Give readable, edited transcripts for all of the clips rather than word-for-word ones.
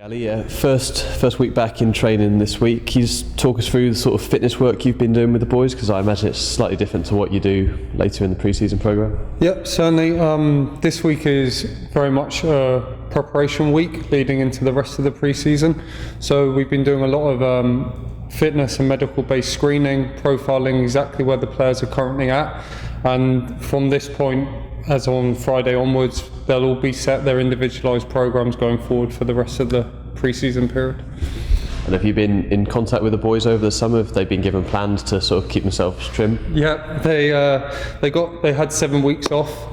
Ali, first week back in training this week. Can you just talk us through the sort of fitness work you've been doing with the boys? Because I imagine it's slightly different to what you do later in the pre-season programme. Yep, certainly. This week is very much a preparation week leading into the rest of the pre-season. So we've been doing a lot of fitness and medical-based screening, profiling exactly where the players are currently at. And from this point, as on Friday onwards, they'll all be set their individualised programmes going forward for the rest of the pre-season period. And have you been in contact with the boys over the summer? Have they been given plans to sort of keep themselves trim? Yeah, they had 7 weeks off.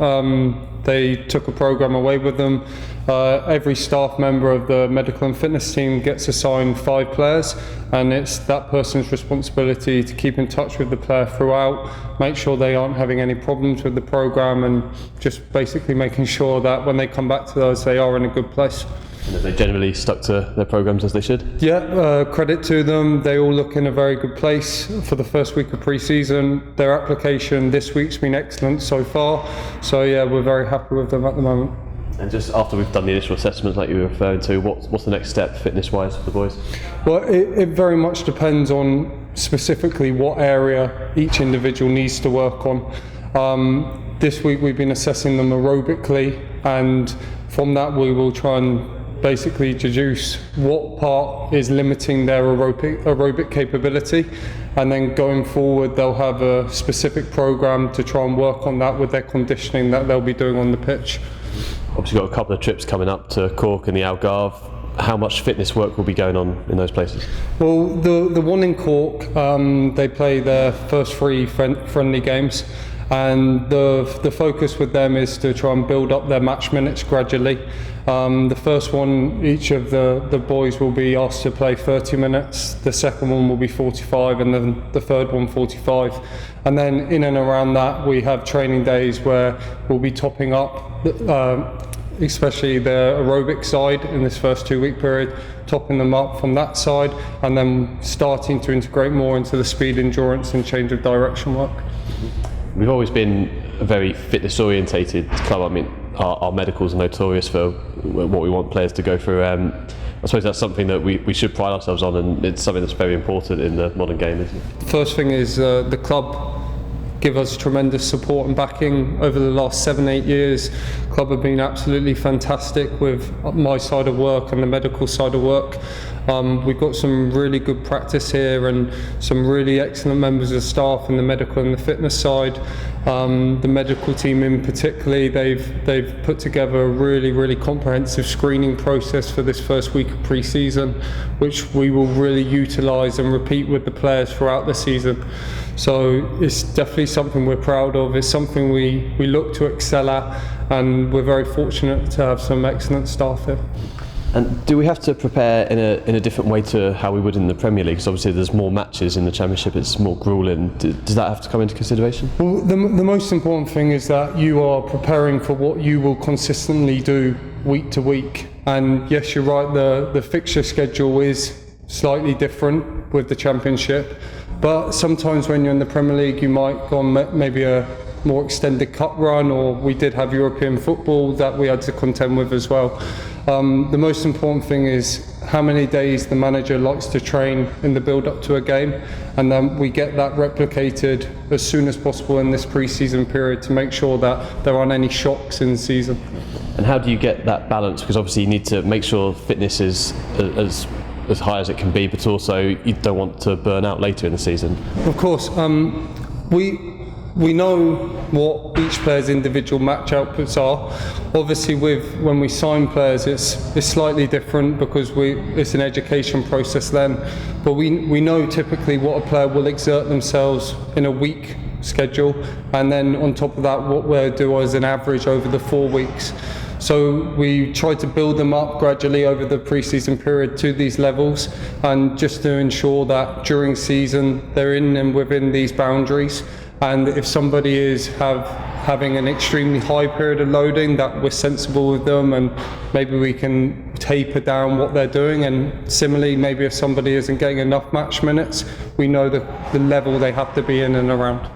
They took a programme away with them. Every staff member of the medical and fitness team gets assigned 5 players, and it's that person's responsibility to keep in touch with the player throughout, make sure they aren't having any problems with the programme, and just basically making sure that when they come back to us, they are in a good place. And have they generally stuck to their programmes as they should? Yeah, credit to them. They all look in a very good place for the first week of pre-season. Their application this week's been excellent so far. So yeah, we're very happy with them at the moment. And just after we've done the initial assessments like you were referring to, what's the next step fitness-wise for the boys? Well, it very much depends on specifically what area each individual needs to work on. This week we've been assessing them aerobically, and from that we will try and basically deduce what part is limiting their aerobic capability, and then going forward they'll have a specific programme to try and work on that with their conditioning that they'll be doing on the pitch. Obviously got a couple of trips coming up to Cork and the Algarve. How much fitness work will be going on in those places? Well, the one in Cork, they play their first 3 friendly games, and the focus with them is to try and build up their match minutes gradually. The first one, each of the boys will be asked to play 30 minutes, the second one will be 45, and then the third one 45. And then in and around that we have training days where we'll be topping up, especially the aerobic side in this first 2-week period, topping them up from that side, and then starting to integrate more into the speed, endurance and change of direction work. We've always been a very fitness orientated club. I mean, our medicals are notorious for what we want players to go through. I suppose that's something that we should pride ourselves on, and it's something that's very important in the modern game, isn't it? The first thing is the club give us tremendous support and backing over the last 7-8 years. The club have been absolutely fantastic with my side of work and the medical side of work. We've got some really good practice here and some really excellent members of staff in the medical and the fitness side. The medical team in particular, they've put together a really comprehensive screening process for this first week of pre-season, which we will really utilise and repeat with the players throughout the season. So it's definitely something we're proud of. It's something we look to excel at, and we're very fortunate to have some excellent staff here. And do we have to prepare in a different way to how we would in the Premier League? Because obviously there's more matches in the Championship, it's more gruelling. Does that have to come into consideration? Well, the most important thing is that you are preparing for what you will consistently do week to week. And yes, you're right, the fixture schedule is slightly different with the Championship, but sometimes when you're in the Premier League you might go on maybe a more extended cup run, or we did have European football that we had to contend with as well. The most important thing is how many days the manager likes to train in the build up to a game, and then we get that replicated as soon as possible in this pre-season period to make sure that there aren't any shocks in the season. And how do you get that balance? Because obviously you need to make sure fitness is as high as it can be, but also you don't want to burn out later in the season. Of course, we know what each player's individual match outputs are. Obviously when we sign players it's slightly different because it's an education process then, but we know typically what a player will exert themselves in a week schedule, and then on top of that what we'll do as an average over the 4 weeks. So we try to build them up gradually over the pre-season period to these levels, and just to ensure that during season they're in and within these boundaries. And if somebody is having an extremely high period of loading, that we're sensible with them and maybe we can taper down what they're doing. And similarly, maybe if somebody isn't getting enough match minutes, we know the level they have to be in and around.